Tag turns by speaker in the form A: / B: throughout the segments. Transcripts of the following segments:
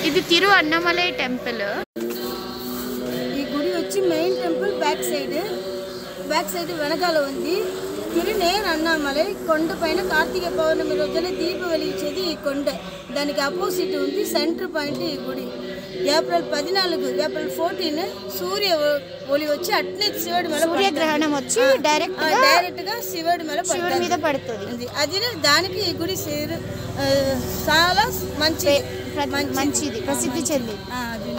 A: ఇది తిరు అన్నమలై టెంపుల్.
B: ఈ గుడి వచ్చి మెయిన్ టెంపుల్ బ్యాక్ సైడ్ వెనకాల ఉంది. తిరునేర్ అన్నమలై కొండ పైన కార్తీక పౌర్ణమి రోజున దీపం వెలిగించేది ఈ కొండ. దానికి అపోజిట్ ఉంది సెంటర్ పాయింట్ ఈ గుడి. ఏప్రిల్ 14 సూర్య ఒలి వచ్చి అట్నే శివుడి మీద
A: సూర్యగ్రహణం వచ్చి డైరెక్ట్ గా
B: శివుడి మీద
A: పడుతుంది.
B: అది దానికి ఈ గుడి చాలా
A: మంచిది ప్రసిద్ధి చెంది.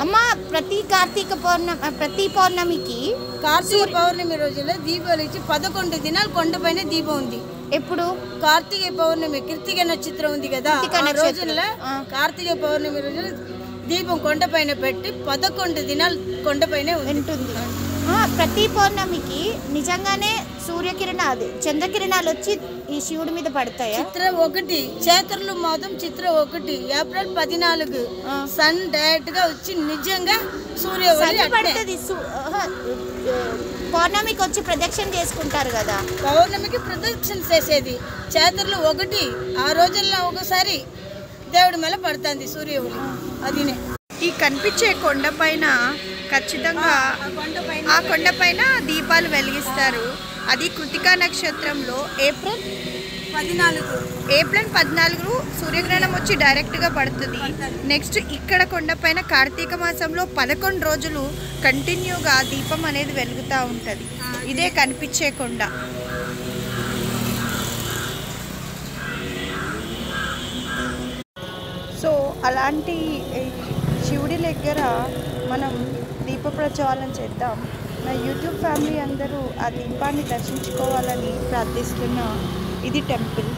A: అమ్మ ప్రతి పౌర్ణమికి
B: కార్తీక పౌర్ణమి రోజున దీపాలు ఇచ్చి 11 దినాలు కొండపైన దీపం ఉంది.
A: ఎప్పుడు
B: కార్తీక పౌర్ణమి కృత్తిక నక్షత్రం ఉంది కదా, ఆ రోజుల్లో కార్తీక పౌర్ణమి రోజున దీపం కొండపైన పెట్టి 11 దినాలు కొండపైనే ఉంటుంది.
A: ప్రతి పౌర్ణమికి నిజంగానే సూర్యకిరణాలు చంద్రకిరణాలు వచ్చి ఈ శివుడి మీద పడతాయి.
B: చిత్ర 1 చేతులు మాత్రం చిత్ర 1 ఏప్రిల్ 14 సన్ డైరెక్ట్ గా వచ్చి నిజంగా సూర్య
A: పడుతుంది. పౌర్ణమికి వచ్చి ప్రదక్షిణ చేసుకుంటారు కదా,
B: పౌర్ణమికి ప్రదక్షిణ చేసేది చేతులు 1 ఆ రోజుల్లో ఒకసారి దేవుడి మీద పడుతుంది సూర్య ఒలి. అదినే
A: ఈ కనిపించే కొండపైన ఖచ్చితంగా ఆ కొండపైన దీపాలు వెలిగిస్తారు. అది కృతికా నక్షత్రంలో ఏప్రిల్ 14 సూర్యగ్రహణం వచ్చి డైరెక్ట్గా పడుతుంది. నెక్స్ట్ ఇక్కడ కొండపైన కార్తీక మాసంలో 11 రోజులు కంటిన్యూగా దీపం అనేది వెలుగుతూ ఉంటుంది. ఇదే కనిపించే కొండ. సో అలాంటి శివుడి దగ్గర మనం దీప ప్రజ్వాలన చేద్దాం. నా యూట్యూబ్ ఫ్యామిలీ అందరూ ఆ దీపాన్ని దర్శించుకోవాలని ప్రార్థిస్తున్నా. ఇది టెంపుల్.